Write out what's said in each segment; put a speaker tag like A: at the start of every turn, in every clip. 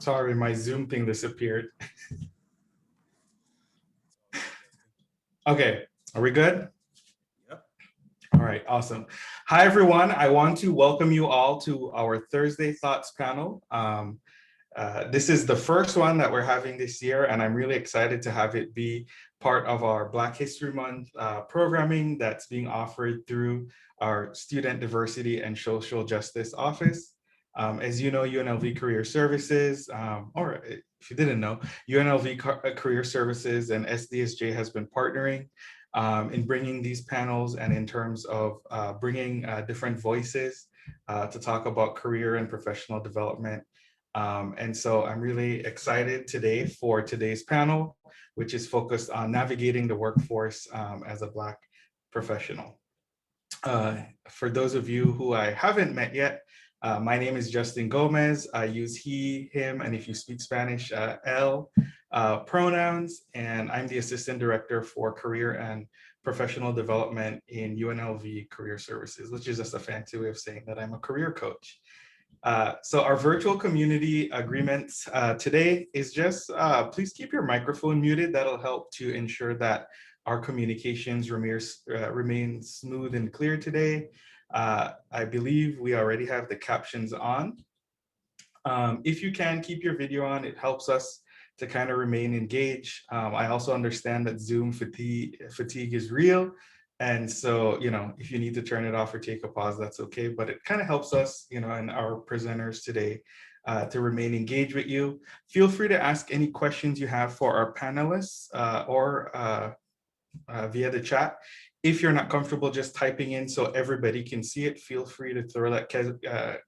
A: Sorry, my Zoom thing disappeared. Okay, are we good?
B: Yep.
A: All right, awesome. Hi, everyone. I want to welcome you all to our Thursday Thoughts panel. This is the first one that we're having this year, and I'm really excited to have it be part of our Black History Month programming that's being offered through our Student Diversity and Social Justice Office. As you know, UNLV Career Services, or if you didn't know, UNLV Career Services and SDSJ has been partnering in bringing these panels and in terms of bringing different voices to talk about career and professional development. And so I'm really excited today for today's panel, which is focused on navigating the workforce as a Black professional. For those of you who I haven't met yet, my name is Justin Gomez. I use he, him, and if you speak Spanish, él pronouns, and I'm the Assistant Director for Career and Professional Development in UNLV Career Services, which is just a fancy way of saying that I'm a career coach. So our virtual community agreements today is just, please keep your microphone muted. That'll help to ensure that our communications remain smooth and clear today. I believe we already have the captions on. If you can keep your video on, it helps us to kind of remain engaged. I also understand that Zoom fatigue is real. And so, if you need to turn it off or take a pause, that's okay. But it kind of helps us, and our presenters today to remain engaged with you. Feel free to ask any questions you have for our panelists or via the chat. If you're not comfortable just typing in so everybody can see it, feel free to throw that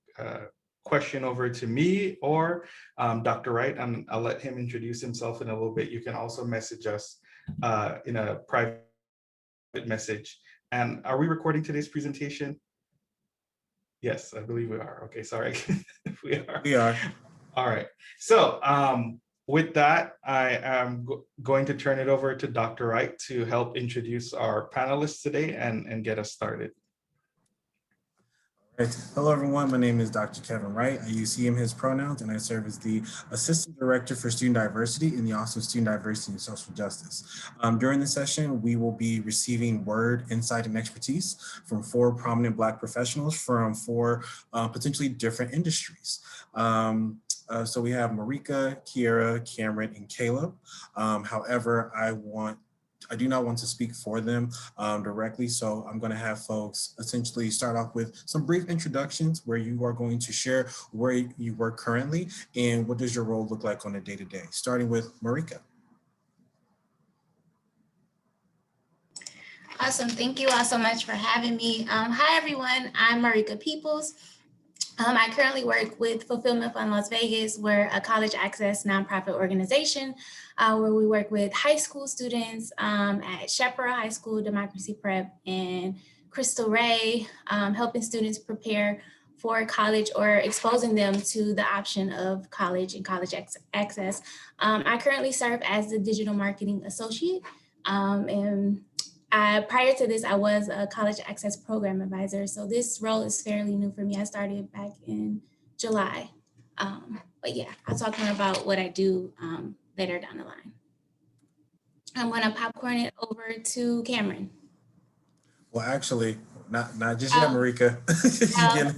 A: question over to me or Dr. Wright, and I'll let him introduce himself in a little bit. You can also message us in a private message. And are we recording today's presentation? Yes, I believe we are. Okay, sorry. We are.
B: We are.
A: All right. So with that, I am going to turn it over to Dr. Wright to help introduce our panelists today and get us started.
B: All right. Hello, everyone. My name is Dr. Kevin Wright. I use he, him, his pronouns, and I serve as the Assistant Director for Student Diversity in the Office of Student Diversity and Social Justice. During this session, we will be receiving word, insight, and expertise from 4 prominent Black professionals from 4 potentially different industries. So we have Marika, Kiera, Cameron, and Caleb. However, I do not want to speak for them directly, so I'm going to have folks essentially start off with some brief introductions where you are going to share where you work currently and what does your role look like on a day-to-day, starting with Marika.
C: Awesome. Thank you all so much for having me. Hi, everyone. I'm Marika Peoples. I currently work with Fulfillment Fund Las Vegas. We're a college access nonprofit organization where we work with high school students at Shepherd High School, Democracy Prep, and Crystal Ray, helping students prepare for college or exposing them to the option of college and college access. I currently serve as the Digital Marketing Associate, and prior to this, I was a college access program advisor. So this role is fairly new for me. I started back in July. But yeah, I'll talk more about what I do later down the line. I'm gonna popcorn it over to Cameron.
B: Well, actually, not just yet, Marika.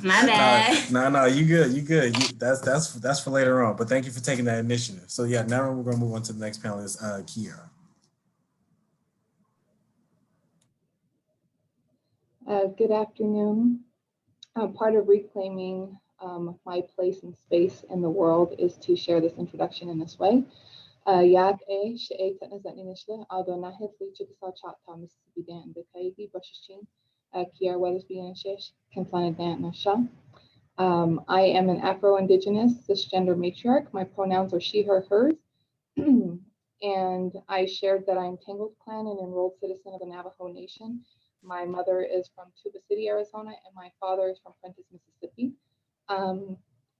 C: My bad.
B: No, you good. That's for later on. But thank you for taking that initiative. So yeah, now we're gonna move on to the next panelist, Kiera.
D: Good afternoon. Part of reclaiming my place and space in the world is to share this introduction in this way. Yak e she'e tetnazet ninishla, although na hitli chickasaw choctaw Mississippi dan the kaigi bushichin, Kier Weathersby and Shish, Kanflana dan Nasha. I am an Afro-Indigenous cisgender matriarch. My pronouns are she, her, hers. And I shared that I'm Tangled Clan and enrolled citizen of the Navajo Nation. My mother is from Tuba City, Arizona, and my father is from Prentice, Mississippi.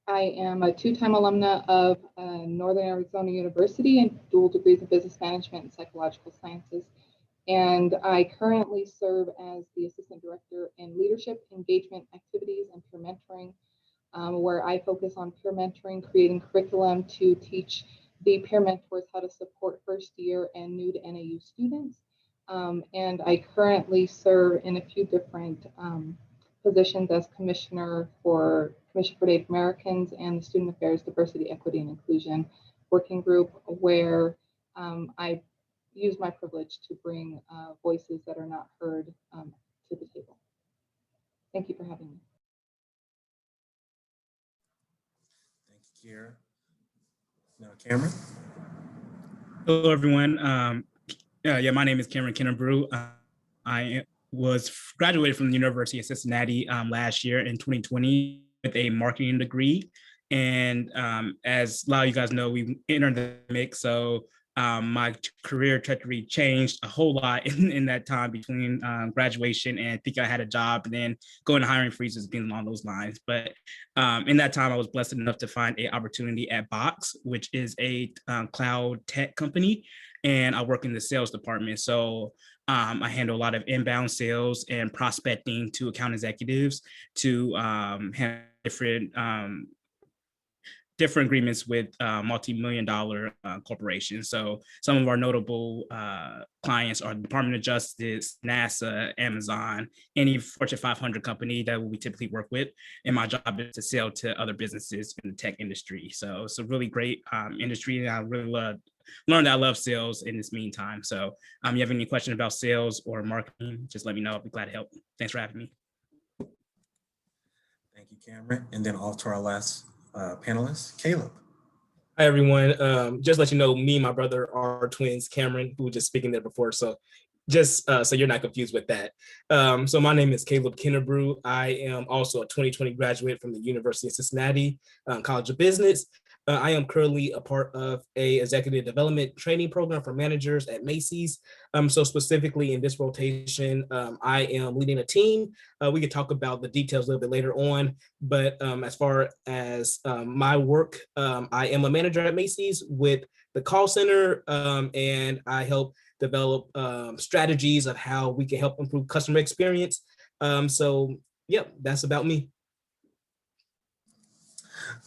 D: I am a 2-time alumna of Northern Arizona University and dual degrees of business management and psychological sciences. And I currently serve as the assistant director in leadership, engagement activities, and peer mentoring where I focus on peer mentoring, creating curriculum to teach the peer mentors how to support first year and new to NAU students. And I currently serve in a few different positions as Commissioner for Native Americans and the Student Affairs, Diversity, Equity, and Inclusion Working Group, where I use my privilege to bring voices that are not heard to the table. Thank you for having me.
B: Thank you, Kiera. Now, Cameron.
E: Hello, everyone. My name is Cameron Kennebrew. I was graduated from the University of Cincinnati last year in 2020 with a marketing degree. And as a lot of you guys know, we entered the mix. So my career trajectory changed a whole lot in that time between graduation and I think I had a job and then going to hiring freezes, being along those lines. But in that time, I was blessed enough to find an opportunity at Box, which is a cloud tech company. And I work in the sales department. So I handle a lot of inbound sales and prospecting to account executives to have different agreements with multi-million-dollar corporations. So some of our notable clients are the Department of Justice, NASA, Amazon, any Fortune 500 company that we typically work with. And my job is to sell to other businesses in the tech industry. So it's a really great industry, and I really learned that I love sales in this meantime. So you have any questions about sales or marketing, just let me know. I'll be glad to help. Thanks for having me.
B: Thank you, Cameron. And then off to our last panelist, Caleb.
F: Hi, everyone. Just let you know, me and my brother are twins, Cameron, who was just speaking there before. So just so you're not confused with that. So my name is Caleb Kennebrew. I am also a 2020 graduate from the University of Cincinnati College of Business. I am currently a part of a executive development training program for managers at Macy's. So specifically in this rotation, I am leading a team. We could talk about the details a little bit later on, but as far as my work, I am a manager at Macy's with the call center, and I help develop strategies of how we can help improve customer experience. So yeah, that's about me.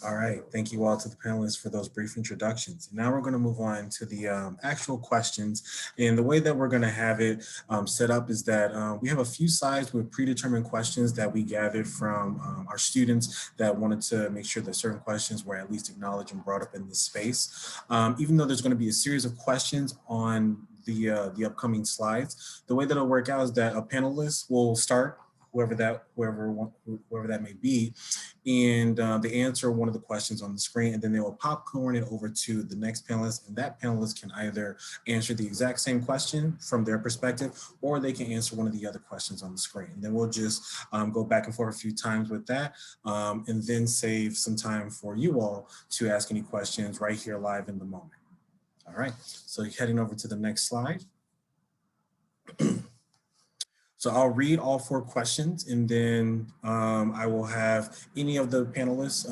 B: All right, thank you all to the panelists for those brief introductions. Now we're going to move on to the actual questions. And the way that we're going to have it set up is that we have a few slides with predetermined questions that we gathered from our students that wanted to make sure that certain questions were at least acknowledged and brought up in this space. Even though there's going to be a series of questions on the upcoming slides, the way that it'll work out is that a panelist will start, whoever that may be, and they answer one of the questions on the screen, and then they will popcorn it over to the next panelist, and that panelist can either answer the exact same question from their perspective, or they can answer one of the other questions on the screen. And then we'll just go back and forth a few times with that, and then save some time for you all to ask any questions right here live in the moment. All right, so heading over to the next slide. So I'll read all 4 questions, and then I will have any of the panelists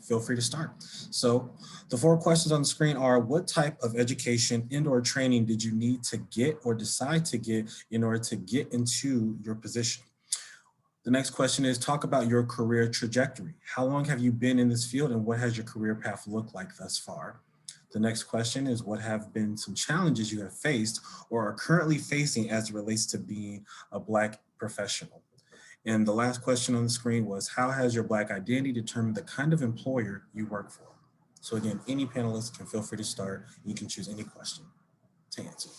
B: feel free to start. So the 4 questions on the screen are: what type of education and/or training did you need to get or decide to get in order to get into your position? The next question is: talk about your career trajectory. How long have you been in this field, and what has your career path looked like thus far? The next question is: what have been some challenges you have faced or are currently facing as it relates to being a Black professional? And the last question on the screen was: how has your Black identity determined the kind of employer you work for? So again, any panelist can feel free to start. You can choose any question to answer.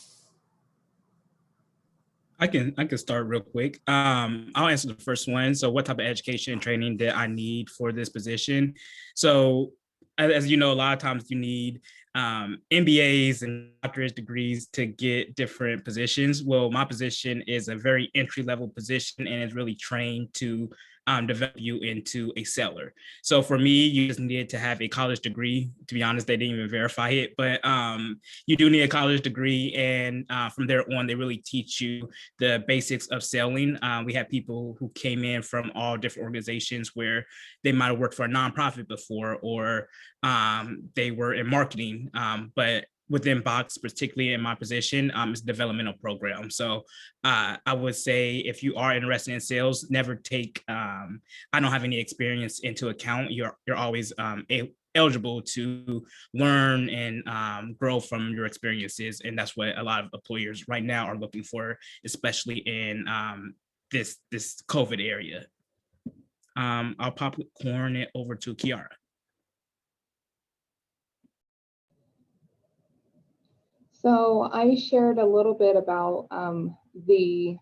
E: I can start real quick. I'll answer the first one. So what type of education and training did I need for this position? So as you know, a lot of times you need MBAs and doctorate degrees to get different positions. Well, my position is a very entry-level position and is really trained to develop you into a seller. So for me, you just needed to have a college degree. To be honest, they didn't even verify it, but you do need a college degree. And from there on, they really teach you the basics of selling. We have people who came in from all different organizations where they might have worked for a nonprofit before, or they were in marketing, but within Box, particularly in my position, is developmental program. So I would say if you are interested in sales, never take I don't have any experience into account. You're always eligible to learn and grow from your experiences. And that's what a lot of employers right now are looking for, especially in this COVID area. I'll popcorn it over to Kiara.
D: So I shared a little bit about the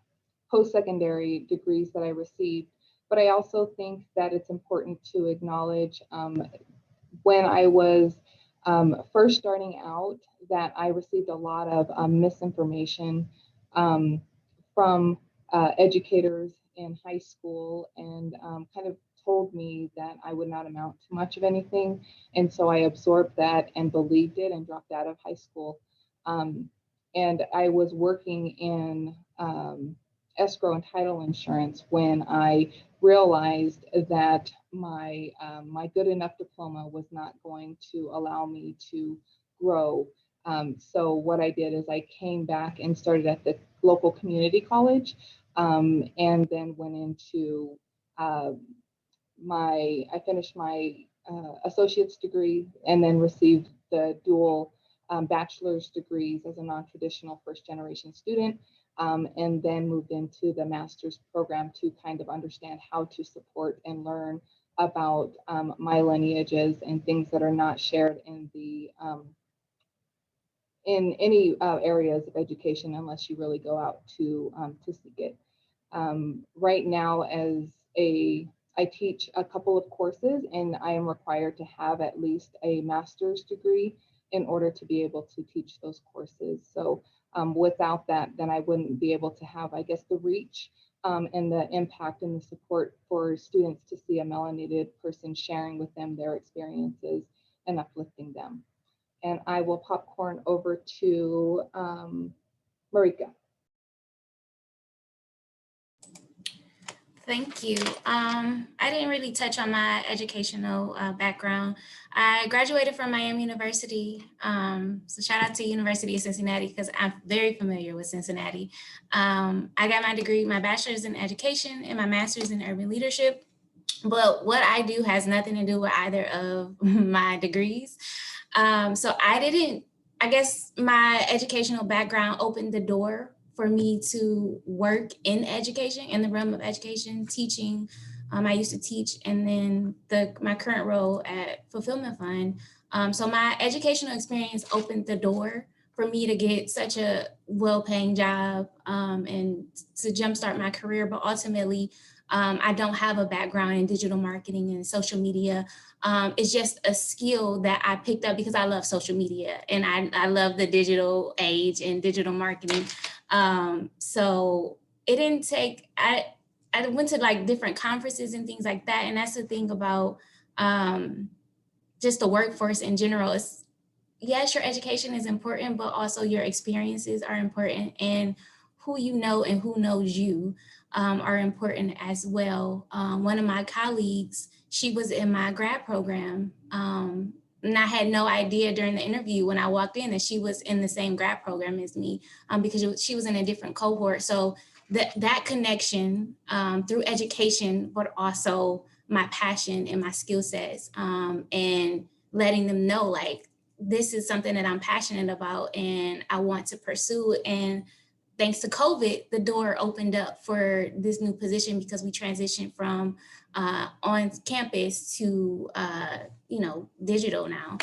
D: post-secondary degrees that I received, but I also think that it's important to acknowledge when I was first starting out that I received a lot of misinformation from educators in high school, and kind of told me that I would not amount to much of anything. And so I absorbed that and believed it and dropped out of high school. And I was working in escrow and title insurance when I realized that my good enough diploma was not going to allow me to grow. So what I did is I came back and started at the local community college, and then went into I finished my associate's degree and then received the dual bachelor's degrees as a non-traditional first-generation student, and then moved into the master's program to kind of understand how to support and learn about my lineages and things that are not shared in the in any areas of education unless you really go out to seek it. Right now, I teach a couple of courses, and I am required to have at least a master's degree in order to be able to teach those courses. So without that, then I wouldn't be able to have, I guess, the reach and the impact and the support for students to see a melanated person sharing with them their experiences and uplifting them. And I will popcorn over to Marika.
C: Thank you. I didn't really touch on my educational background. I graduated from Miami University. So shout out to University of Cincinnati because I'm very familiar with Cincinnati. I got my degree, my bachelor's in education and my master's in urban leadership. But what I do has nothing to do with either of my degrees. So I guess my educational background opened the door for me to work in education, in the realm of education, teaching. I used to teach, and then my current role at Fulfillment Fund. So my educational experience opened the door for me to get such a well-paying job and to jumpstart my career. But ultimately, I don't have a background in digital marketing and social media. It's just a skill that I picked up because I love social media and I love the digital age and digital marketing. So it didn't take, I went to like different conferences and things like that. And that's the thing about just the workforce in general. It's, yes, your education is important, but also your experiences are important, and who you know and who knows you are important as well. One of my colleagues, she was in my grad program, and I had no idea during the interview when I walked in that she was in the same grad program as me because she was in a different cohort. So that connection through education, but also my passion and my skill sets, and letting them know like, this is something that I'm passionate about and I want to pursue. And thanks to COVID, the door opened up for this new position because we transitioned from on campus to, digital now.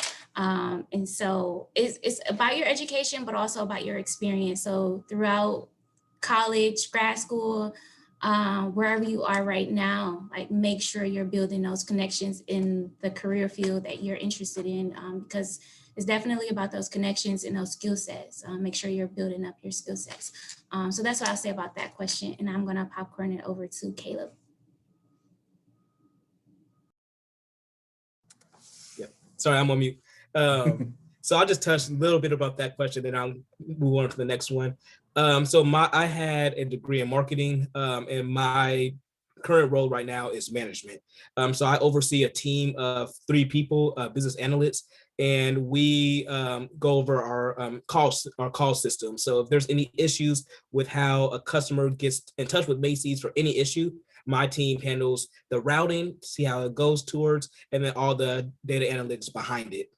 C: And so it's about your education, but also about your experience. So throughout college, grad school, wherever you are right now, like make sure you're building those connections in the career field that you're interested in, because it's definitely about those connections and those skill sets. Make sure you're building up your skill sets. So that's what I'll say about that question. And I'm gonna popcorn it over to Caleb.
F: Yep. Sorry, I'm on mute. So I'll just touch a little bit about that question, then I'll move on to the next one. So I had a degree in marketing, and my current role right now is management. So I oversee a team of 3 people, business analysts, and we go over our call system. So if there's any issues with how a customer gets in touch with Macy's for any issue, my team handles the routing, see how it goes towards, and then all the data analytics behind it.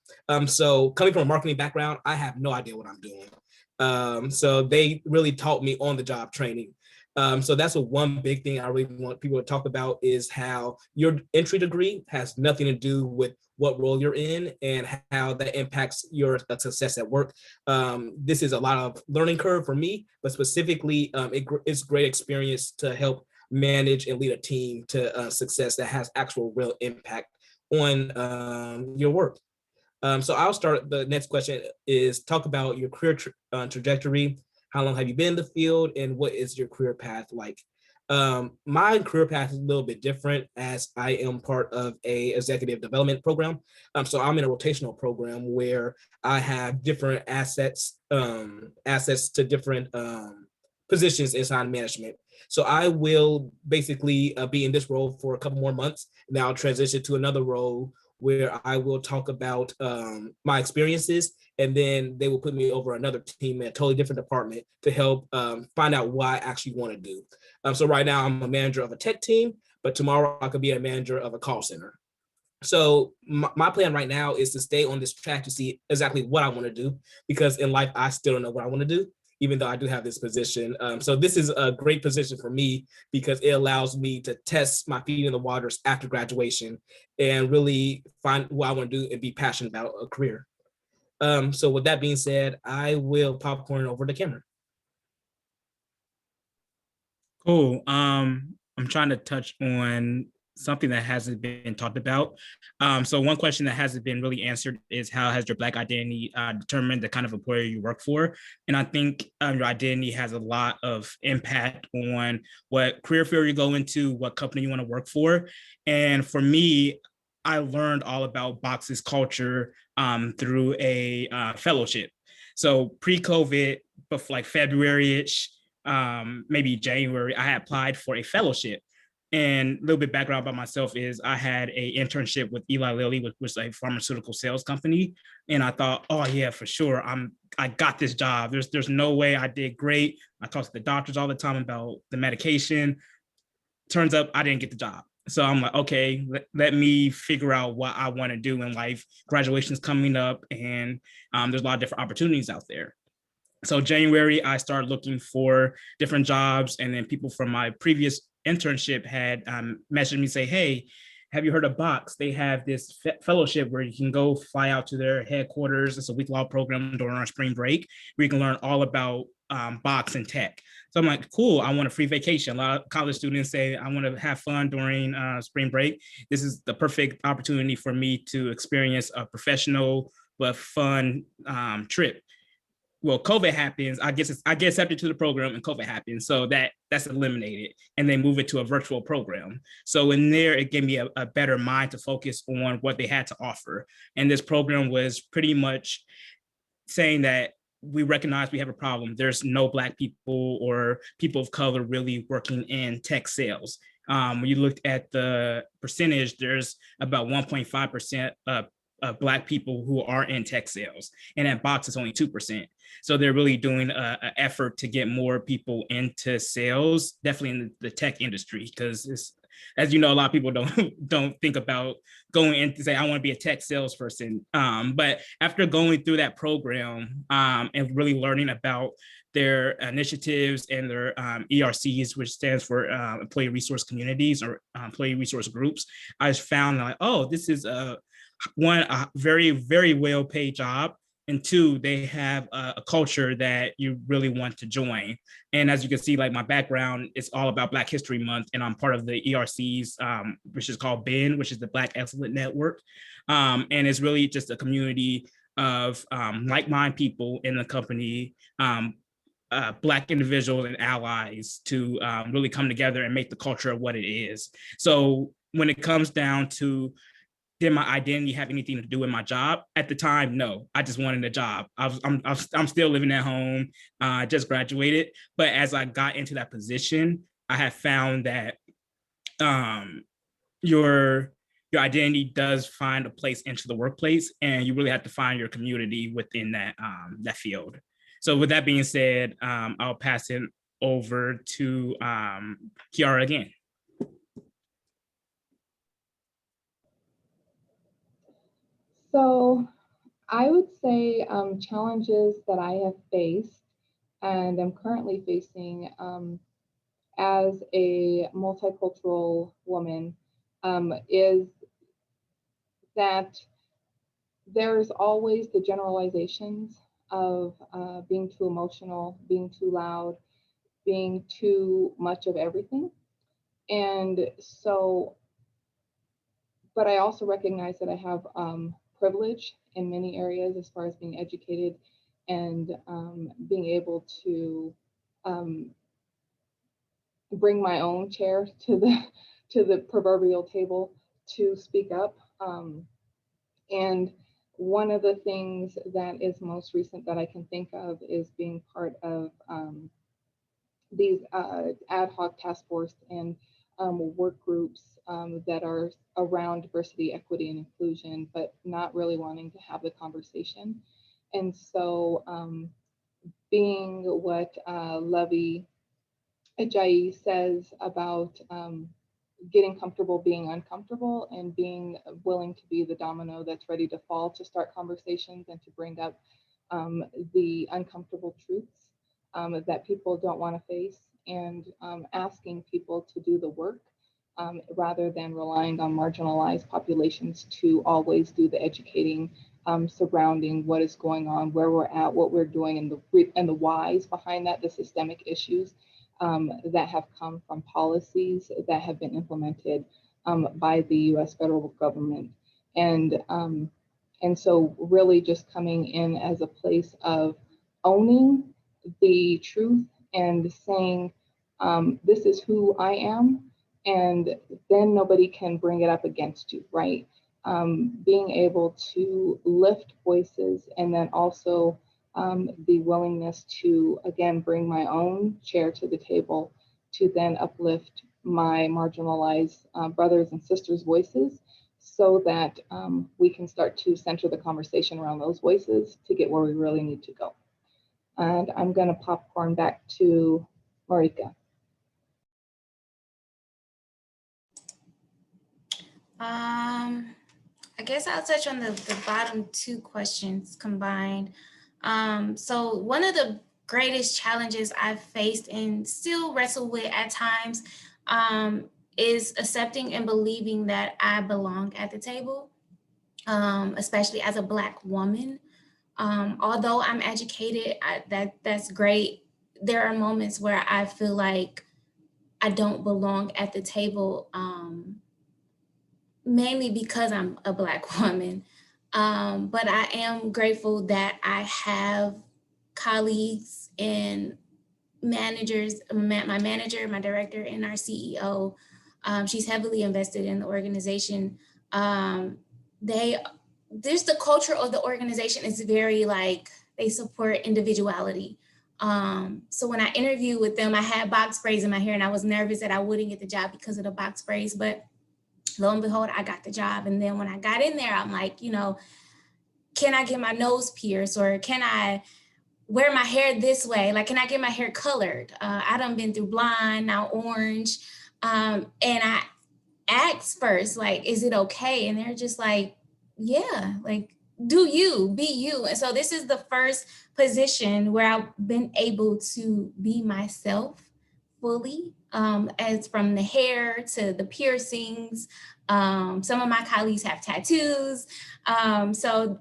F: So coming from a marketing background, I have no idea what I'm doing. So they really taught me on the job training. So that's one big thing I really want people to talk about, is how your entry degree has nothing to do with what role you're in and how that impacts your success at work. This is a lot of learning curve for me, but specifically it's great experience to help manage and lead a team to success that has actual real impact on your work. So I'll start. The next question is talk about your career trajectory. How long have you been in the field, and what is your career path like? My career path is a little bit different, as I am part of a executive development program. So I'm in a rotational program where I have different assets to different positions inside management. So I will basically be in this role for a couple more months, and I'll transition to another role where I will talk about my experiences, and then they will put me over another team in a totally different department to help find out what I actually want to do. So right now I'm a manager of a tech team, but tomorrow I could be a manager of a call center. So my plan right now is to stay on this track to see exactly what I want to do, because in life I still don't know what I want to do, even though I do have this position. So this is a great position for me because it allows me to test my feet in the waters after graduation and really find what I want to do and be passionate about a career. So with that being said, I will popcorn over to Cameron.
E: Cool. I'm trying to touch on something that hasn't been talked about. So one question that hasn't been really answered is, how has your Black identity determined the kind of employer you work for? And I think your identity has a lot of impact on what career field you go into, what company you want to work for. And for me, I learned all about Box's culture through a fellowship. So pre-COVID, but like February-ish, maybe January, I had applied for a fellowship. And a little bit background about myself is I had an internship with Eli Lilly, which was a pharmaceutical sales company. And I thought, oh yeah, for sure, I got this job. There's no way. I did great. I talked to the doctors all the time about the medication. Turns up, I didn't get the job. So I'm like, okay, let me figure out what I want to do in life. Graduation's coming up, and there's a lot of different opportunities out there. So January, I started looking for different jobs, and then people from my previous internship had messaged me, say, hey, have you heard of Box? They have this fellowship where you can go fly out to their headquarters. It's a week-long program during our spring break where you can learn all about Box and tech. So I'm like, cool, I want a free vacation. A lot of college students say, I want to have fun during spring break. This is the perfect opportunity for me to experience a professional but fun trip. Well, COVID happens. I get accepted to the program, and COVID happens, so that's eliminated, and they move it to a virtual program. So in there, it gave me a better mind to focus on what they had to offer. And this program was pretty much saying that we recognize we have a problem. There's no Black people or people of color really working in tech sales. When you looked at the percentage, there's about 1.5% of Black people who are in tech sales, and at Box it's only 2%. So they're really doing an effort to get more people into sales, definitely in the tech industry, because as you know, a lot of people don't think about going in to say, I want to be a tech salesperson. But after going through that program and really learning about their initiatives and their ERCs, which stands for employee resource communities or employee resource groups, I found like, oh, this is a very, very well-paid job, and 2, they have a culture that you really want to join. And as you can see, like my background is all about Black History Month, and I'm part of the ERCs, which is called BEN, which is the Black Excellence Network. And it's really just a community of like-minded people in the company, Black individuals and allies to really come together and make the culture of what it is. So when it comes down to, did my identity have anything to do with my job? At the time, no. I just wanted a job. I'm still living at home. I just graduated. But as I got into that position, I have found that your identity does find a place into the workplace, and you really have to find your community within that that field. So with that being said, I'll pass it over to Kiara again.
D: So I would say challenges that I have faced and I'm currently facing as a multicultural woman is that there's always the generalizations of being too emotional, being too loud, being too much of everything. And so, but I also recognize that I have privilege in many areas as far as being educated and being able to bring my own chair to the proverbial table to speak up. And one of the things that is most recent that I can think of is being part of these ad hoc task force and work groups that are around diversity, equity, and inclusion, but not really wanting to have the conversation. And so being what Lovey Ajayi says about getting comfortable being uncomfortable and being willing to be the domino that's ready to fall to start conversations and to bring up the uncomfortable truths that people don't want to face, and asking people to do the work rather than relying on marginalized populations to always do the educating surrounding what is going on, where we're at, what we're doing, and the whys behind that, the systemic issues that have come from policies that have been implemented by the U.S. federal government. And so really just coming in as a place of owning the truth and saying, this is who I am, and then nobody can bring it up against you, right? Being able to lift voices, and then also the willingness to, again, bring my own chair to the table to then uplift my marginalized brothers and sisters' voices, so that we can start to center the conversation around those voices to get where we really need to go. And I'm going to popcorn back to Marika.
C: I guess I'll touch on the bottom two questions combined. So one of the greatest challenges I've faced and still wrestle with at times is accepting and believing that I belong at the table, especially as a Black woman. Although I'm educated, that's great. There are moments where I feel like I don't belong at the table, mainly because I'm a Black woman. But I am grateful that I have colleagues and managers, my manager, my director, and our CEO. She's heavily invested in the organization. There's the culture of the organization is very like, they support individuality. So when I interviewed with them, I had box braids in my hair and I was nervous that I wouldn't get the job because of the box braids, but lo and behold, I got the job. And then when I got in there, I'm like, can I get my nose pierced, or can I wear my hair this way? Like, can I get my hair colored? I done been through blonde, now orange. And I asked first, like, is it okay? And they're just like, yeah, like, do you, be you. And so this is the first position where I've been able to be myself fully, as from the hair to the piercings. Some of my colleagues have tattoos. So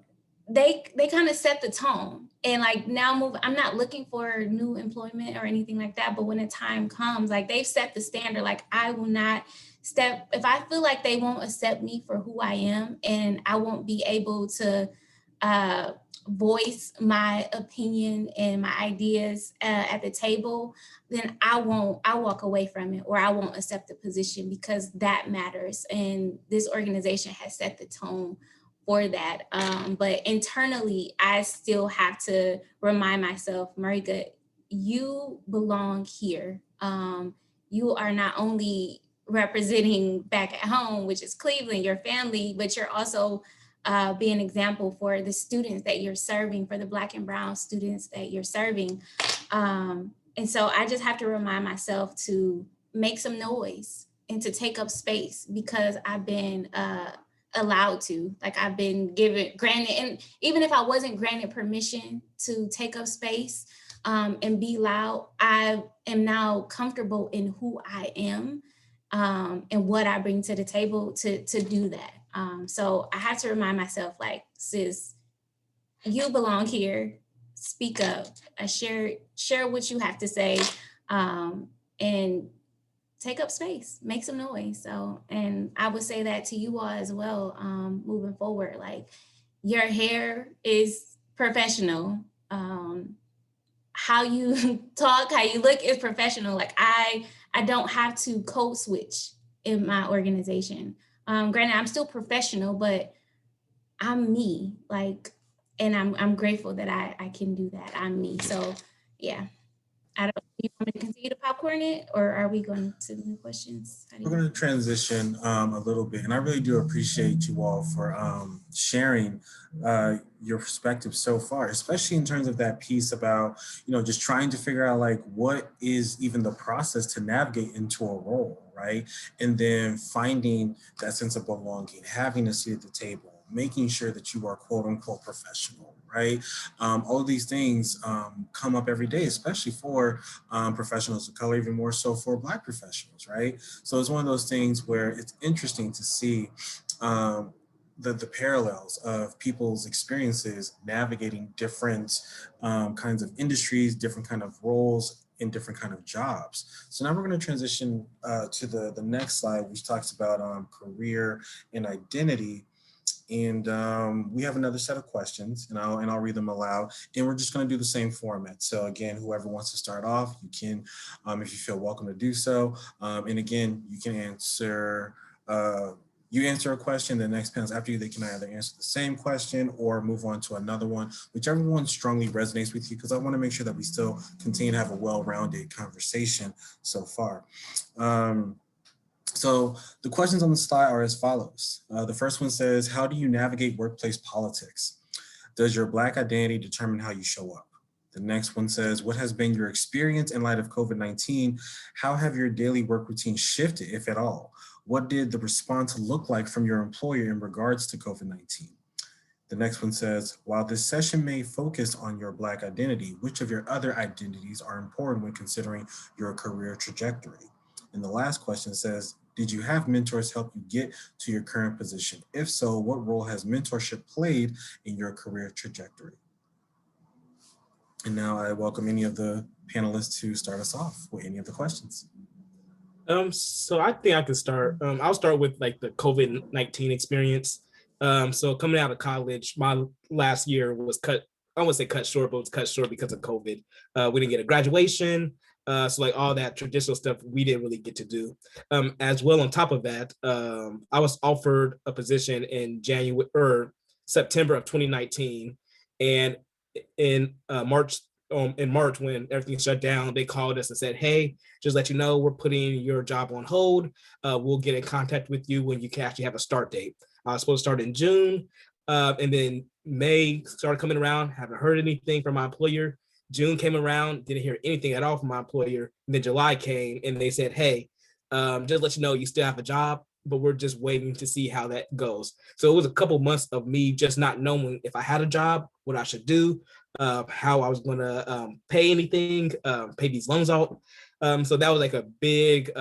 C: they kind of set the tone. And like now I'm not looking for new employment or anything like that, but when the time comes, like they've set the standard, like I will not step, if I feel like they won't accept me for who I am and I won't be able to voice my opinion and my ideas at the table, then I'll walk away from it, or I won't accept the position, because that matters. And this organization has set the tone for that. But internally, I still have to remind myself, Marika, you belong here. You are not only representing back at home, which is Cleveland, your family, but you're also be an example for the students that you're serving, for the Black and Brown students that you're serving. And so I just have to remind myself to make some noise and to take up space, because I've been allowed to, like I've been granted, and even if I wasn't granted permission to take up space and be loud, I am now comfortable in who I am and what I bring to the table to do that. So I have to remind myself, like, sis, you belong here. Speak up. Share what you have to say, and take up space. Make some noise. So, and I would say that to you all as well, moving forward. Like, your hair is professional. How you talk, how you look is professional. Like, I don't have to code switch in my organization. Granted, I'm still professional, but I'm me, like, and I'm grateful that I can do that. I'm me. So yeah, I don't, do you want me to continue to popcorn it, or are we going to new questions?
B: We're going to transition a little bit, and I really do appreciate you all for sharing your perspective so far, especially in terms of that piece about, just trying to figure out, like, what is even the process to navigate into a role, right? And then finding that sense of belonging, having a seat at the table, making sure that you are quote unquote professional, right? All of these things come up every day, especially for professionals of color, even more so for Black professionals, right? So it's one of those things where it's interesting to see the parallels of people's experiences navigating different kinds of industries, different kind of roles, in different kind of jobs. So now we're going to transition to the next slide, which talks about career and identity. And we have another set of questions, and I'll read them aloud. And we're just going to do the same format. So again, whoever wants to start off, you can, if you feel welcome to do so. And again, you can answer. You answer a question, the next panelist after you, they can either answer the same question or move on to another one, whichever one strongly resonates with you, because I want to make sure that we still continue to have a well-rounded conversation so far. So the questions on the slide are as follows. The first one says, how do you navigate workplace politics? Does your Black identity determine how you show up? The next one says, what has been your experience in light of COVID-19? How have your daily work routine shifted, if at all? What did the response look like from your employer in regards to COVID-19? The next one says, while this session may focus on your Black identity, which of your other identities are important when considering your career trajectory? And the last question says, did you have mentors help you get to your current position? If so, what role has mentorship played in your career trajectory? And now I welcome any of the panelists to start us off with any of the questions.
F: So I think I can start. I'll start with like the COVID-19 experience. So coming out of college, my last year was cut. I won't say cut short, but it was cut short because of COVID. We didn't get a graduation. So like all that traditional stuff we didn't really get to do. As well, on top of that, I was offered a position in January or September of 2019, and in March when everything shut down, they called us and said, hey, just let you know, we're putting your job on hold. We'll get in contact with you when you can actually have a start date. I was supposed to start in June, and then May started coming around, haven't heard anything from my employer. June came around, didn't hear anything at all from my employer. And then July came and they said, hey, just let you know you still have a job, but we're just waiting to see how that goes. So it was a couple months of me just not knowing if I had a job, what I should do, how I was gonna pay anything, pay these loans out. So that was like a big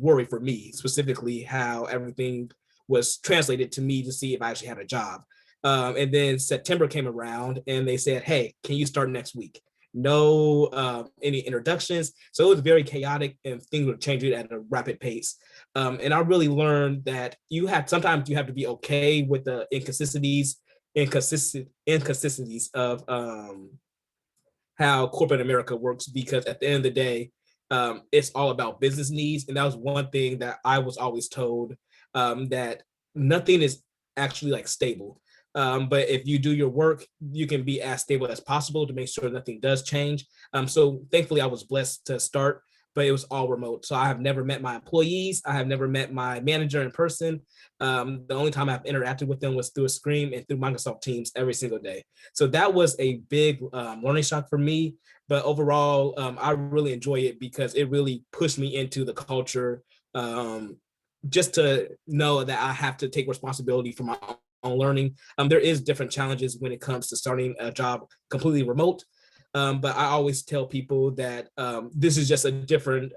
F: worry for me, specifically how everything was translated to me to see if I actually had a job. And then September came around and they said, hey, can you start next week? No any introductions. So it was very chaotic and things were changing at a rapid pace. And I really learned that sometimes you have to be okay with the inconsistencies of how corporate America works, because at the end of the day, it's all about business needs. And that was one thing that I was always told, that nothing is actually like stable. But if you do your work, you can be as stable as possible to make sure nothing does change. So thankfully I was blessed to start, but it was all remote. So I have never met my employees. I have never met my manager in person. The only time I've interacted with them was through a screen and through Microsoft Teams every single day. So that was a big learning shock for me. But overall, I really enjoy it because it really pushed me into the culture, just to know that I have to take responsibility for my own learning. There is different challenges when it comes to starting a job completely remote. But I always tell people that this is just a different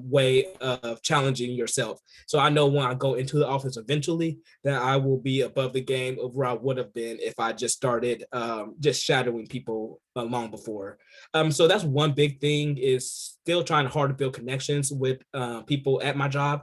F: way of challenging yourself. So I know when I go into the office eventually that I will be above the game of where I would have been if I just started just shadowing people long before. So that's one big thing, is still trying hard to build connections with people at my job.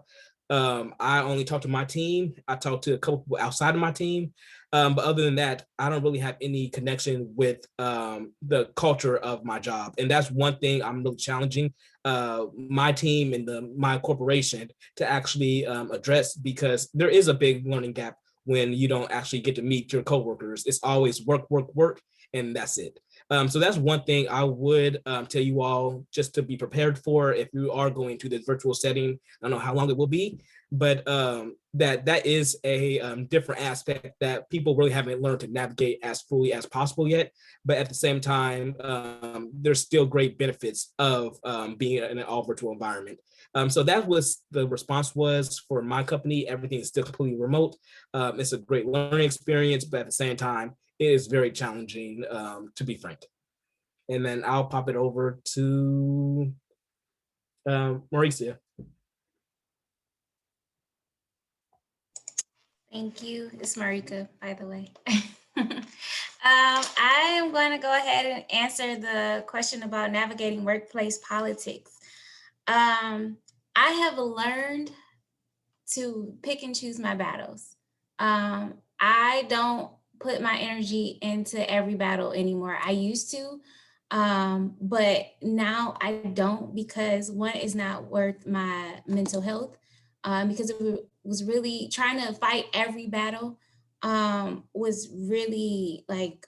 F: I only talk to my team. I talk to a couple people outside of my team. But other than that, I don't really have any connection with the culture of my job. And that's one thing I'm really challenging my team and my corporation to actually address, because there is a big learning gap when you don't actually get to meet your coworkers. It's always work, work, work, and that's it. So that's one thing I would tell you all just to be prepared for if you are going to this virtual setting. I don't know how long it will be, but that is a different aspect that people really haven't learned to navigate as fully as possible yet. But at the same time, there's still great benefits of being in an all virtual environment. So that was the response was for my company. Everything is still completely remote. It's a great learning experience, but at the same time, it is very challenging, to be frank. And then I'll pop it over to Mauricia.
C: Thank you. It's Marika, by the way. I am going to go ahead and answer the question about navigating workplace politics. I have learned to pick and choose my battles. I don't put my energy into every battle anymore. I used to, but now I don't, because one is not worth my mental health, because it was really trying to fight every battle, was really like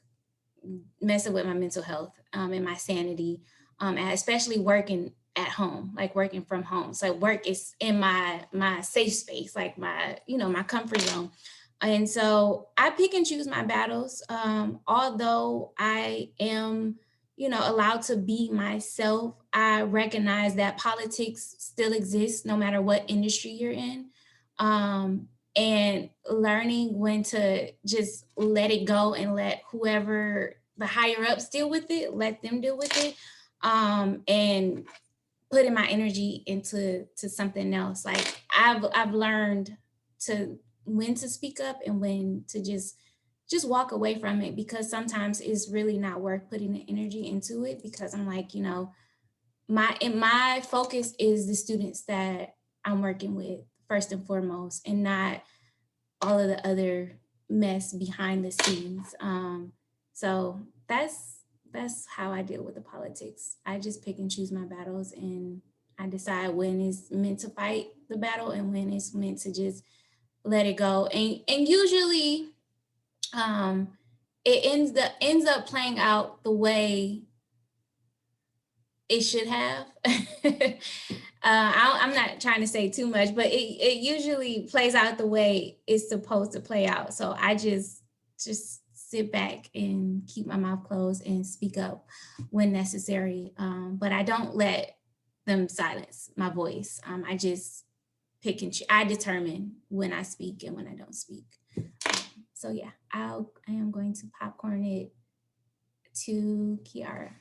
C: messing with my mental health and my sanity, and especially working at home, like working from home. So work is in my safe space, like my, my comfort zone. And so I pick and choose my battles. Although I am, allowed to be myself, I recognize that politics still exists no matter what industry you're in. And learning when to just let it go and let whoever the higher ups deal with it, let them deal with it. And putting my energy into something else. Like I've learned to when to speak up and when to just walk away from it, because sometimes it's really not worth putting the energy into it, because I'm like, my focus is the students that I'm working with first and foremost, and not all of the other mess behind the scenes. So that's how I deal with the politics. I just pick and choose my battles, and I decide when it's meant to fight the battle and when it's meant to just let it go. And usually it ends up playing out the way it should have. I'm not trying to say too much, but it usually plays out the way it's supposed to play out. So I just sit back and keep my mouth closed and speak up when necessary. But I don't let them silence my voice. I just pick and choose. I determine when I speak and when I don't speak. So yeah, I am going to popcorn it to Kiara.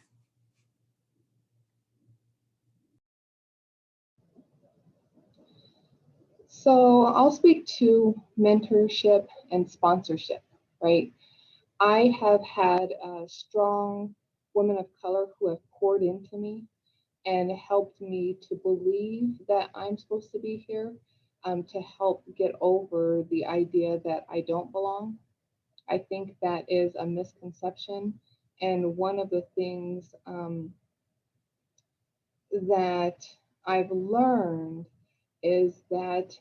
D: So I'll speak to mentorship and sponsorship, right? I have had strong women of color who have poured into me and helped me to believe that I'm supposed to be here, to help get over the idea that I don't belong. I think that is a misconception. And one of the things that I've learned is that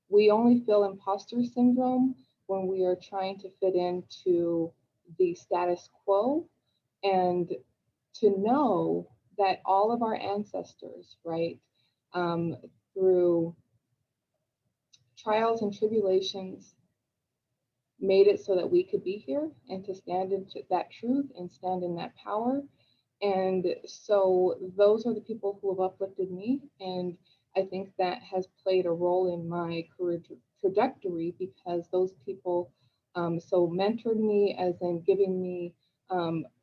D: we only feel imposter syndrome when we are trying to fit into the status quo, and to know that all of our ancestors, right, through trials and tribulations, made it so that we could be here and to stand in that truth and stand in that power. And so those are the people who have uplifted me. And I think that has played a role in my career trajectory, because those people so mentored me, as in giving me,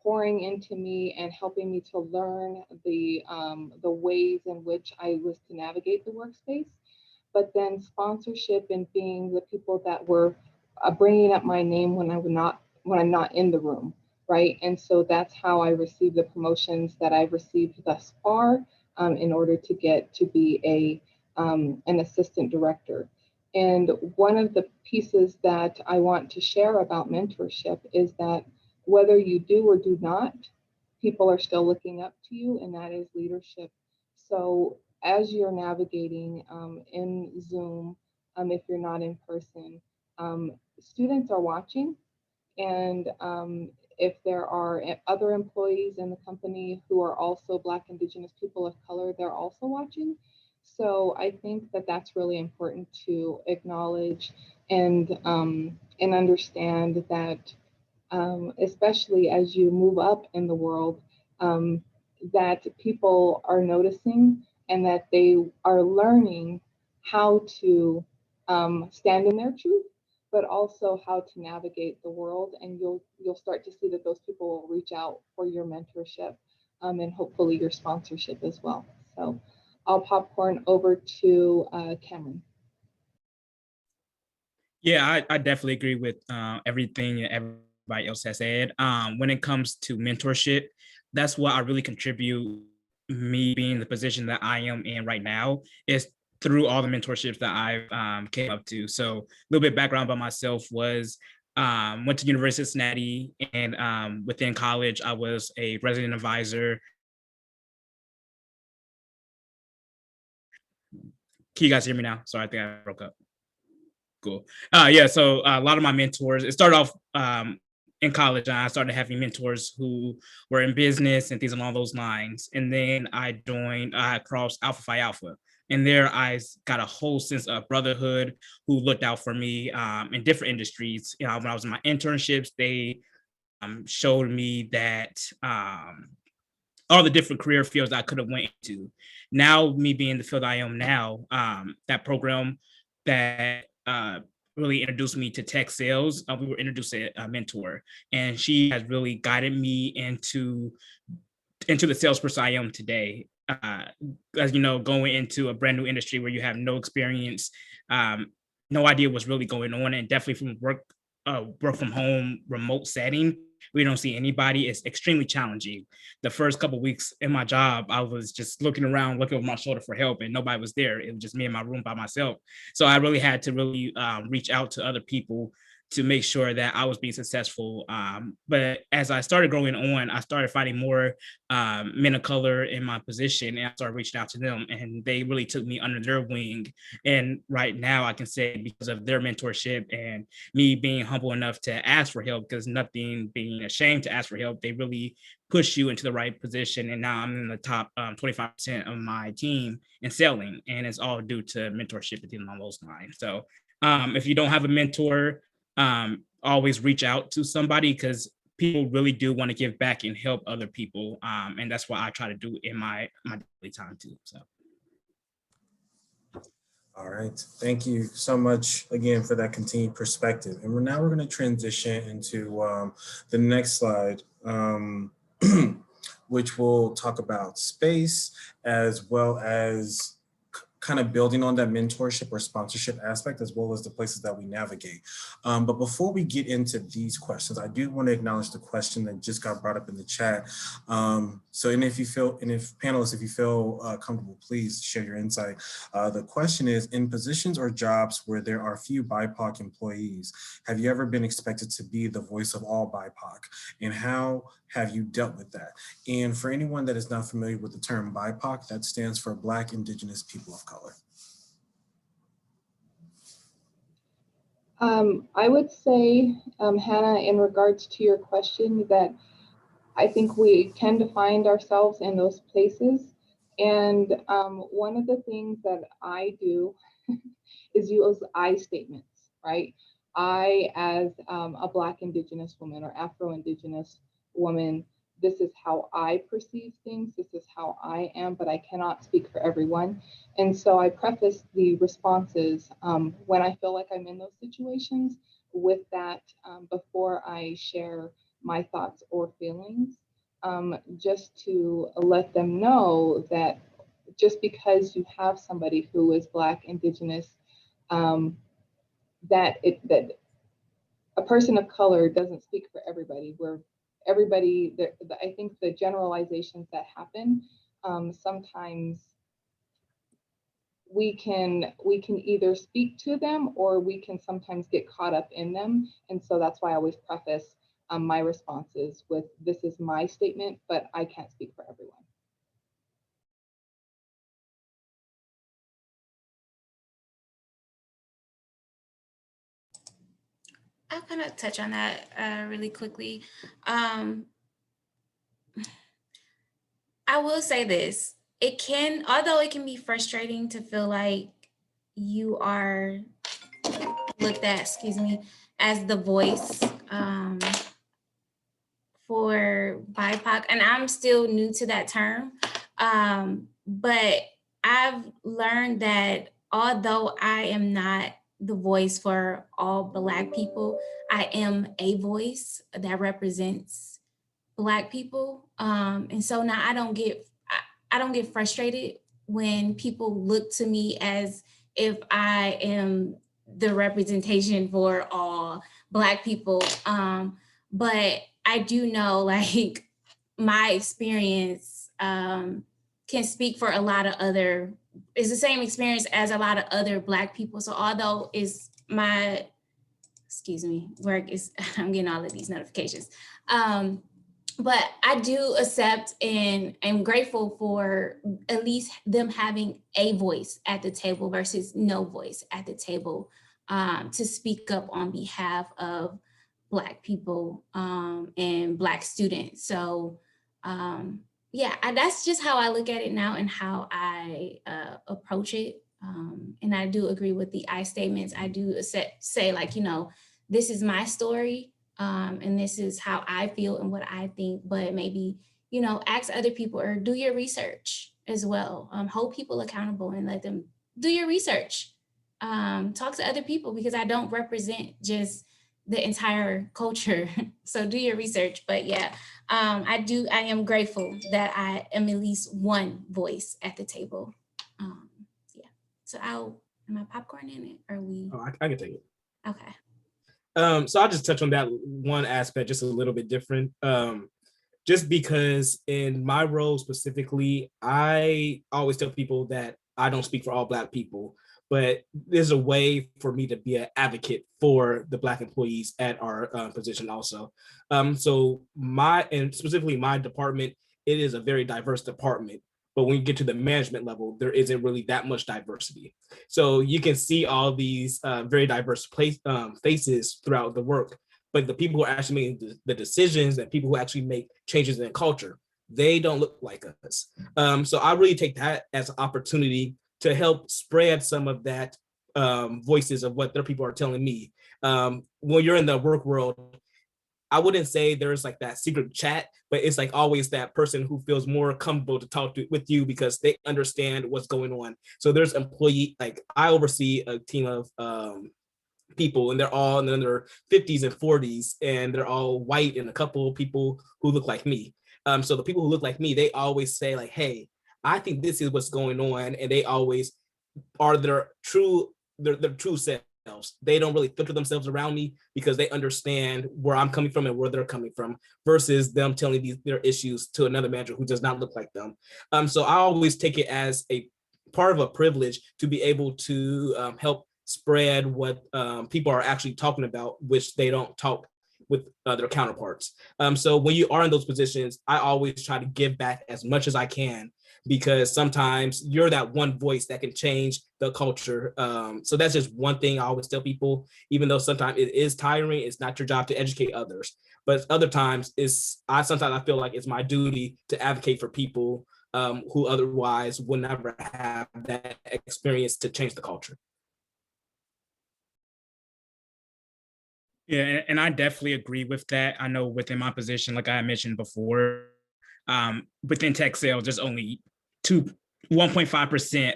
D: pouring into me and helping me to learn the ways in which I was to navigate the workspace. But then sponsorship and being the people that were bringing up my name when I'm not in the room, right? And so that's how I received the promotions that I've received thus far, in order to get to be an assistant director. And one of the pieces that I want to share about mentorship is that whether you do or do not, people are still looking up to you, and that is leadership. So as you're navigating in Zoom, if you're not in person, students are watching. And if there are other employees in the company who are also Black, Indigenous, people of color, they're also watching. So I think that that's really important to acknowledge and understand that, especially as you move up in the world, that people are noticing and that they are learning how to stand in their truth, but also how to navigate the world. And you'll start to see that those people will reach out for your mentorship, and hopefully your sponsorship as well. So I'll popcorn over to Cameron.
E: Yeah, I definitely agree with everything everybody else has said. When it comes to mentorship, that's what I really contribute, me being the position that I am in right now, is through all the mentorships that I've came up to. So a little bit background about myself was went to University of Cincinnati, and within college, I was a resident advisor. Can you guys hear me now? Sorry, I think I broke up. Cool. Yeah, so a lot of my mentors, it started off in college, and I started having mentors who were in business and things along those lines. And then I joined across Alpha Phi Alpha. And there I got a whole sense of brotherhood who looked out for me in different industries. You know, when I was in my internships, they showed me that all the different career fields I could have went into. Now, me being the field I am now, that program that really introduced me to tech sales, we were introduced to a mentor, and she has really guided me into the salesperson I am today. As you know, going into a brand new industry where you have no experience, no idea what's really going on, and definitely from work from home, remote setting, we don't see anybody. It's extremely challenging. The first couple of weeks in my job, I was just looking around, looking over my shoulder for help, and nobody was there. It was just me in my room by myself. So I really had to really reach out to other people to make sure that I was being successful. But as I started growing on, I started finding more men of color in my position, and I started reaching out to them, and they really took me under their wing. And right now I can say, because of their mentorship and me being humble enough to ask for help, because nothing being ashamed to ask for help, they really push you into the right position. And now I'm in the top 25% of my team in selling, and it's all due to mentorship and things along those lines. So if you don't have a mentor, always reach out to somebody, because people really do want to give back and help other people. And that's what I try to do in my daily time too. So.
B: All right, thank you so much again for that continued perspective. And we're going to transition into the next slide, which will talk about space, as well as kind of building on that mentorship or sponsorship aspect, as well as the places that we navigate. But before we get into these questions, I do want to acknowledge the question that just got brought up in the chat. If panelists, if you feel comfortable, please share your insight. The question is, in positions or jobs where there are few BIPOC employees, have you ever been expected to be the voice of all BIPOC? And how have you dealt with that? And for anyone that is not familiar with the term BIPOC, that stands for Black, Indigenous, People of Color.
D: I would say, Hannah, in regards to your question, that I think we tend to find ourselves in those places. And one of the things that I do is use I statements, right? I, as a Black Indigenous woman or Afro-Indigenous woman, this is how I perceive things, this is how I am, but I cannot speak for everyone. And so I preface the responses when I feel like I'm in those situations with that before I share my thoughts or feelings, just to let them know that just because you have somebody who is Black, Indigenous, that a person of color doesn't speak for everybody. Where everybody, I think the generalizations that happen, sometimes we can either speak to them or we can sometimes get caught up in them. And so that's why I always preface my responses with, this is my statement, but I can't speak for everyone.
C: I'll kind of touch on that really quickly. I will say this, although it can be frustrating to feel like you are looked at, as the voice for BIPOC, and I'm still new to that term, but I've learned that although I am not the voice for all Black people, I am a voice that represents Black people. And so now I don't get frustrated when people look to me as if I am the representation for all Black people. But I do know, like, my experience can speak for a lot of it's the same experience as a lot of other Black people. So although it's my, work is, I'm getting all of these notifications. But I do accept and am grateful for at least them having a voice at the table versus no voice at the table to speak up on behalf of Black people and Black students. So yeah, that's just how I look at it now and how I approach it. And I do agree with the I statements. I do say, like, this is my story. And this is how I feel and what I think, but maybe, ask other people or do your research as well. Hold people accountable and let them do your research. Talk to other people, because I don't represent just the entire culture. So do your research. But yeah, I am grateful that I am at least one voice at the table. Yeah. So am I popcorn in it? Or are we?
F: Oh, I can take it.
C: Okay.
F: So I'll just touch on that one aspect just a little bit different. Just because in my role specifically, I always tell people that I don't speak for all Black people, but there's a way for me to be an advocate for the Black employees at our position also. So specifically my department, it is a very diverse department. But when you get to the management level, there isn't really that much diversity. So you can see all these very diverse faces throughout the work, but the people who are actually making the decisions and people who actually make changes in culture, they don't look like us. So I really take that as an opportunity to help spread some of that voices of what their people are telling me. When you're in the work world, I wouldn't say there's like that secret chat, but it's like always that person who feels more comfortable to talk with you because they understand what's going on. So there's like I oversee a team of people, and they're all in their 50s and 40s, and they're all white, and a couple of people who look like me. So the people who look like me, they always say like, hey, I think this is what's going on. And they always are their true self. They don't really filter themselves around me because they understand where I'm coming from and where they're coming from versus them telling their issues to another manager who does not look like them. So I always take it as a part of a privilege to be able to help spread what people are actually talking about, which they don't talk with their counterparts. So when you are in those positions, I always try to give back as much as I can, because sometimes you're that one voice that can change the culture. So that's just one thing I always tell people, even though sometimes it is tiring, it's not your job to educate others. But other times sometimes I feel like it's my duty to advocate for people who otherwise would never have that experience to change the culture.
E: Yeah, and I definitely agree with that. I know within my position, like I mentioned before, within tech sales, there's only 1.5%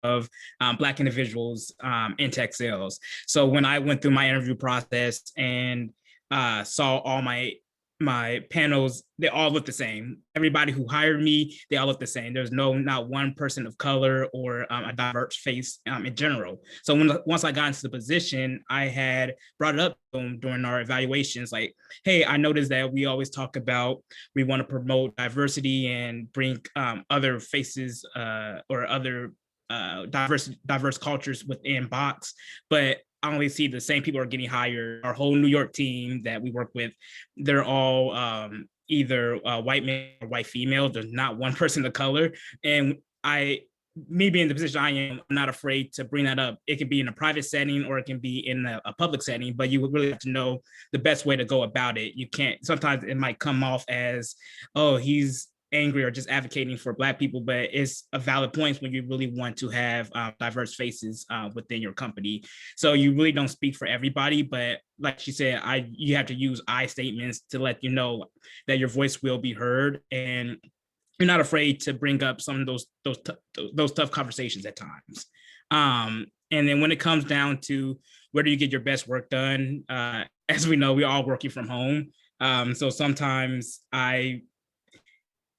E: of Black individuals in tech sales. So when I went through my interview process and saw all my panels, they all look the same. Everybody who hired me, they all look the same. There's not one person of color or a diverse face in general. So once I got into the position, I had brought it up during our evaluations, like, hey, I noticed that we always talk about we want to promote diversity and bring other faces or other diverse cultures within Box, but I only see the same people are getting hired. Our whole New York team that we work with, they're all either white male or white female. There's not one person of color. And me being in the position I am, I'm not afraid to bring that up. It can be in a private setting or it can be in a public setting, but you would really have to know the best way to go about it. You can't, sometimes it might come off as, oh, he's angry or just advocating for Black people, but it's a valid point when you really want to have diverse faces within your company. So you really don't speak for everybody, but like she said, you have to use I statements to let you know that your voice will be heard, and you're not afraid to bring up some of those tough conversations at times. And then when it comes down to where do you get your best work done, as we know, we're all working from home. So sometimes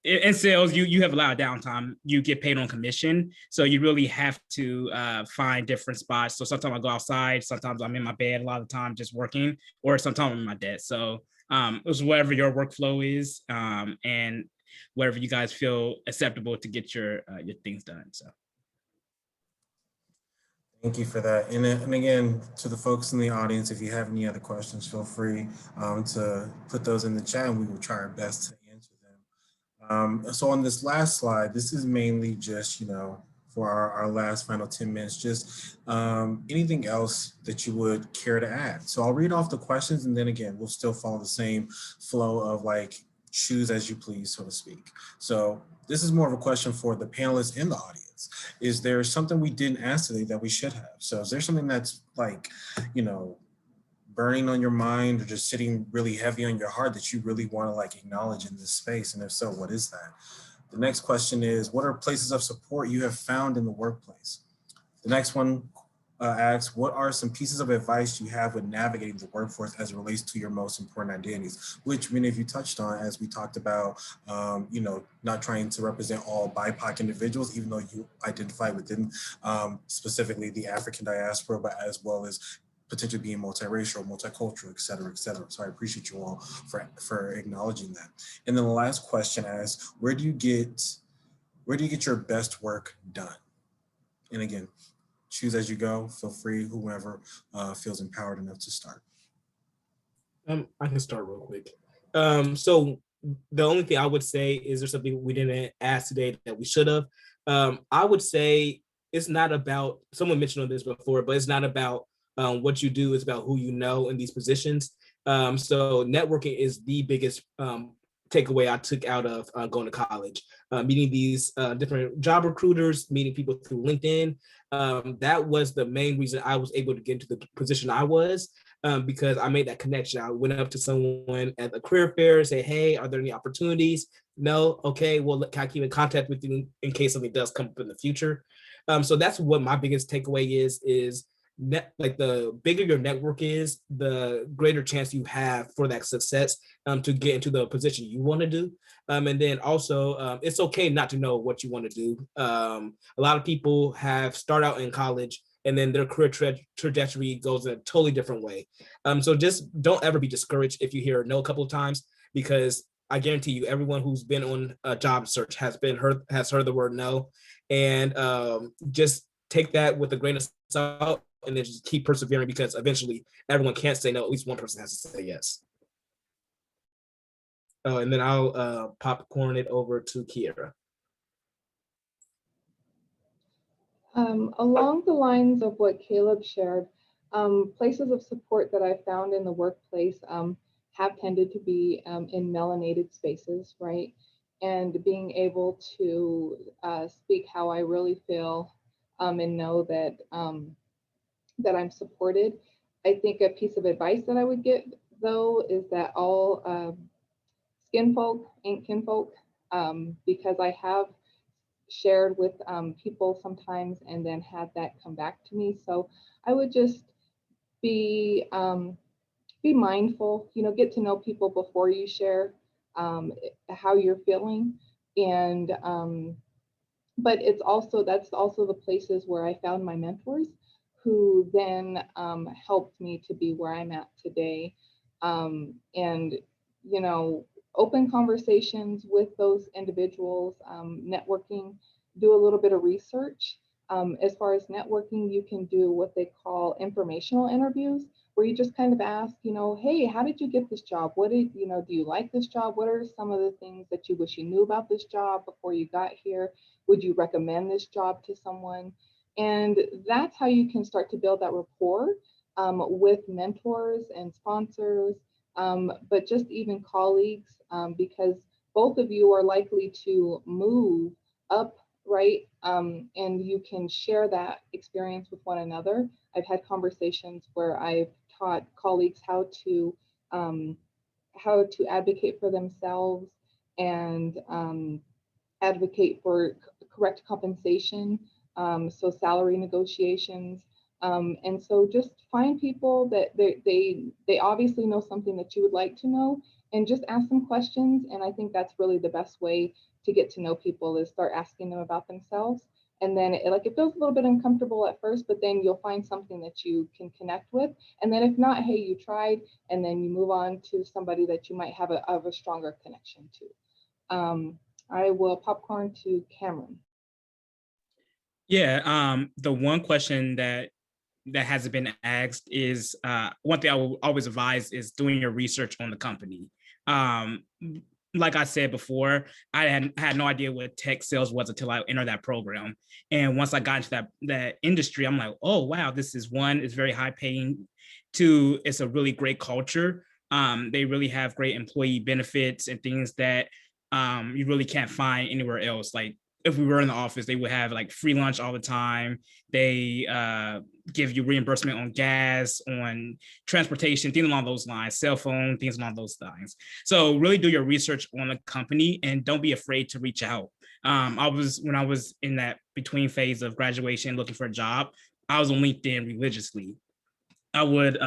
E: in sales, you have a lot of downtime. You get paid on commission, so you really have to find different spots. So sometimes I go outside, sometimes I'm in my bed a lot of the time just working, or sometimes I'm in my desk. So it's whatever your workflow is, and whatever you guys feel acceptable to get your things done. So.
B: Thank you for that. And again, to the folks in the audience, if you have any other questions, feel free to put those in the chat and we will try our best to answer them. So on this last slide, this is mainly just, for our last final 10 minutes, just anything else that you would care to add. So I'll read off the questions and then again, we'll still follow the same flow of like choose as you please, so to speak. So this is more of a question for the panelists and the audience. Is there something we didn't ask today that we should have? So is there something that's like, burning on your mind or just sitting really heavy on your heart that you really want to like acknowledge in this space? And if so, what is that? The next question is, what are places of support you have found in the workplace? The next one asks, what are some pieces of advice you have with navigating the workforce as it relates to your most important identities? Which many of you touched on as we talked about, not trying to represent all BIPOC individuals, even though you identify within specifically the African diaspora, but as well as potentially being multiracial, multicultural, et cetera, et cetera. So I appreciate you all for acknowledging that. And then the last question asks, where do you get your best work done? And again, choose as you go, feel free, whoever feels empowered enough to start.
F: I can start real quick. So the only thing I would say is there's something we didn't ask today that we should have. I would say it's not about, someone mentioned on this before, but it's not about what you do, it's about who you know in these positions. So networking is the biggest takeaway I took out of going to college. Meeting these different job recruiters, meeting people through LinkedIn. That was the main reason I was able to get into the position I was, because I made that connection. I went up to someone at a career fair and say, hey, are there any opportunities? No, okay, well, can I keep in contact with you in case something does come up in the future? So that's what my biggest takeaway is like the bigger your network is, the greater chance you have for that success to get into the position you want to do. And then also, it's okay not to know what you want to do. A lot of people have start out in college and then their career trajectory goes in a totally different way. So just don't ever be discouraged if you hear no a couple of times, because I guarantee you, everyone who's been on a job search has heard the word no, and just take that with a grain of salt and then just keep persevering, because eventually everyone can't say no. At least one person has to say yes. Oh, and then I'll popcorn it over to Kiera.
D: Along the lines of what Caleb shared, places of support that I found in the workplace have tended to be in melanated spaces, right? and being able to speak how I really feel, and know that that I'm supported. I think a piece of advice that I would give, though, is that all skin folk ain't kinfolk, because I have shared with people sometimes and then had that come back to me. So I would just be mindful, get to know people before you share how you're feeling. And but that's also the places where I found my mentors, who then helped me to be where I'm at today. And open conversations with those individuals, networking, do a little bit of research. As far as networking, you can do what they call informational interviews, where you just kind of ask, hey, how did you get this job? What did, do you like this job? What are some of the things that you wish you knew about this job before you got here? Would you recommend this job to someone? And that's how you can start to build that rapport with mentors and sponsors, but just even colleagues, because both of you are likely to move up, right? And you can share that experience with one another. I've had conversations where I've taught colleagues how to advocate for themselves and advocate for correct compensation, so salary negotiations. And so just find people that they obviously know something that you would like to know, and just ask them questions. And I think that's really the best way to get to know people, is start asking them about themselves. And then it feels a little bit uncomfortable at first, but then you'll find something that you can connect with. And then if not, hey, you tried, and then you move on to somebody that you might have a stronger connection to. I will popcorn to Cameron.
E: Yeah, the one question that hasn't been asked is, one thing I will always advise is doing your research on the company. Like I said before, I had no idea what tech sales was until I entered that program. And once I got into that industry, I'm like, oh, wow, this is, one, it's very high paying. Two, it's a really great culture. They really have great employee benefits and things that you really can't find anywhere else. Like, if we were in the office, they would have like free lunch all the time. They give you reimbursement on gas, on transportation, things along those lines, cell phone, things along those lines. So really do your research on the company, and don't be afraid to reach out. When I was in that between phase of graduation, looking for a job, I was on LinkedIn religiously. I would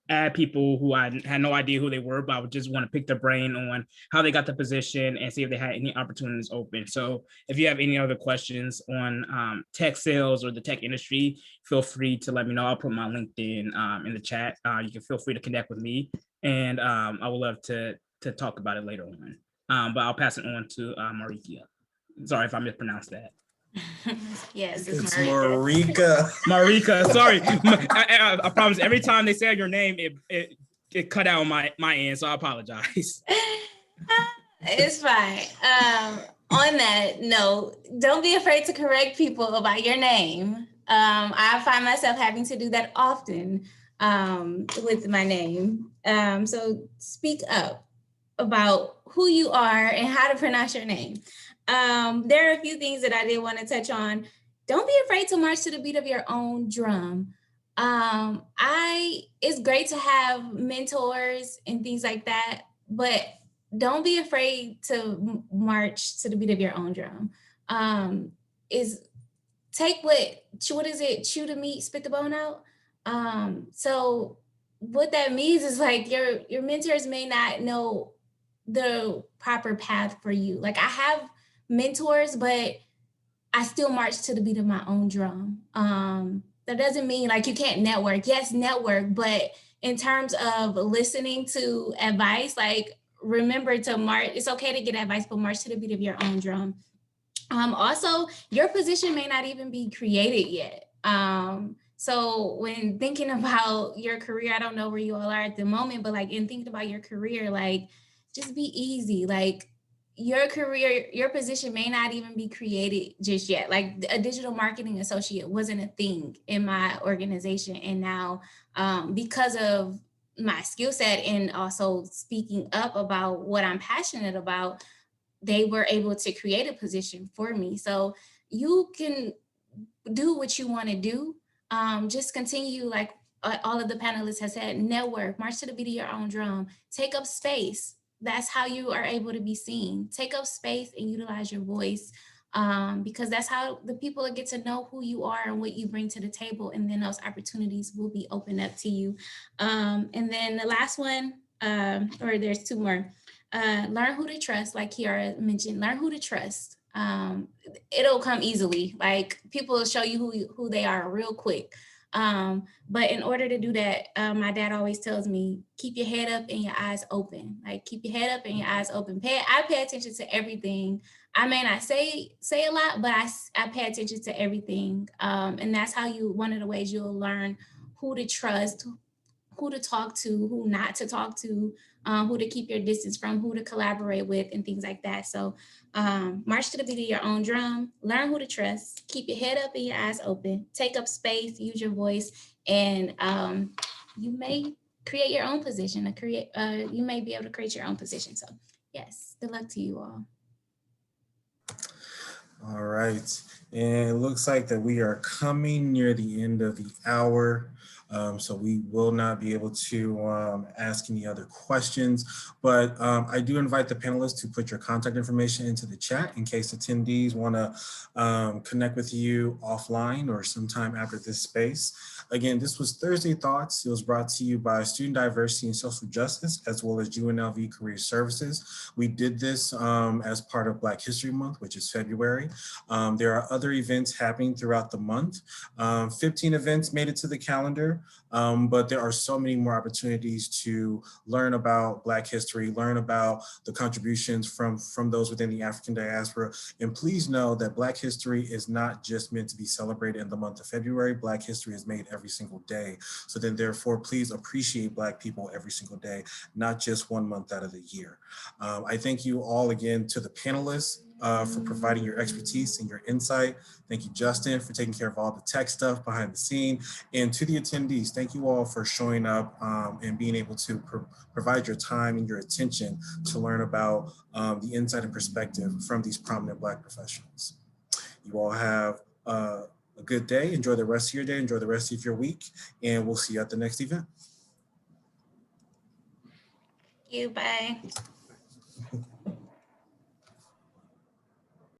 E: add people who I had no idea who they were, but I would just want to pick their brain on how they got the position and see if they had any opportunities open. So if you have any other questions on tech sales or the tech industry, feel free to let me know. I'll put my LinkedIn in the chat. You can feel free to connect with me, and I would love to talk about it later on. But I'll pass it on to Marika. Sorry if I mispronounced that.
C: Yes,
B: It's Marika.
E: Marika, sorry. I promise every time they say your name, it cut out on my end, so I apologize.
C: It's fine. On that note, don't be afraid to correct people about your name. I find myself having to do that often with my name. So speak up about who you are and how to pronounce your name. There are a few things that I did want to touch on. Don't be afraid to march to the beat of your own drum. It's great to have mentors and things like that, but don't be afraid to march to the beat of your own drum. Take what is it? Chew the meat, spit the bone out. So what that means is like your mentors may not know the proper path for you. Like, I have mentors, but I still march to the beat of my own drum. That doesn't mean like you can't network. Yes, network, but in terms of listening to advice, like, remember to march. It's okay to get advice, but march to the beat of your own drum. Also, your position may not even be created yet. So when thinking about your career, I don't know where you all are at the moment, but like in thinking about your career, like, just be easy. Like, your career, your position may not even be created just yet. Like, a digital marketing associate wasn't a thing in my organization. And now, because of my skill set and also speaking up about what I'm passionate about, they were able to create a position for me. So you can do what you want to do. Just continue, like all of the panelists have said, network, march to the beat of your own drum, take up space. That's how you are able to be seen. Take up space and utilize your voice, because that's how the people get to know who you are and what you bring to the table. And then those opportunities will be opened up to you. And then the last one, or there's two more. Learn who to trust, like Kiara mentioned, learn who to trust. It'll come easily. Like people will show you who they are real quick. But in order to do that, my dad always tells me, keep your head up and your eyes open. Like keep your head up and your eyes open. I pay attention to everything. I may not say a lot, but I pay attention to everything. And that's how one of the ways you'll learn who to trust, who to talk to, who not to talk to, who to keep your distance from, who to collaborate with, and things like that. So march to the beat of your own drum, learn who to trust, keep your head up and your eyes open, take up space, use your voice, and you may create your own position, you may be able to create your own position. So yes, good luck to you all.
B: All right, and it looks like that we are coming near the end of the hour. So we will not be able to ask any other questions, but I do invite the panelists to put your contact information into the chat in case attendees want to connect with you offline or sometime after this space. Again, this was Thursday Thoughts. It was brought to you by Student Diversity and Social Justice, as well as UNLV Career Services. We did this as part of Black History Month, which is February. There are other events happening throughout the month. 15 events made it to the calendar. But there are so many more opportunities to learn about Black history, learn about the contributions from those within the African diaspora. And please know that Black history is not just meant to be celebrated in the month of February. Black history is made every single day. So then therefore, please appreciate Black people every single day, not just 1 month out of the year. I thank you all again to the panelists for providing your expertise and your insight. Thank you, Justin, for taking care of all the tech stuff behind the scene. And to the attendees, thank you all for showing up and being able to provide your time and your attention to learn about the insight and perspective from these prominent Black professionals. You all have a good day. Enjoy the rest of your day. Enjoy the rest of your week. And we'll see you at the next event.
C: Thank you. Bye.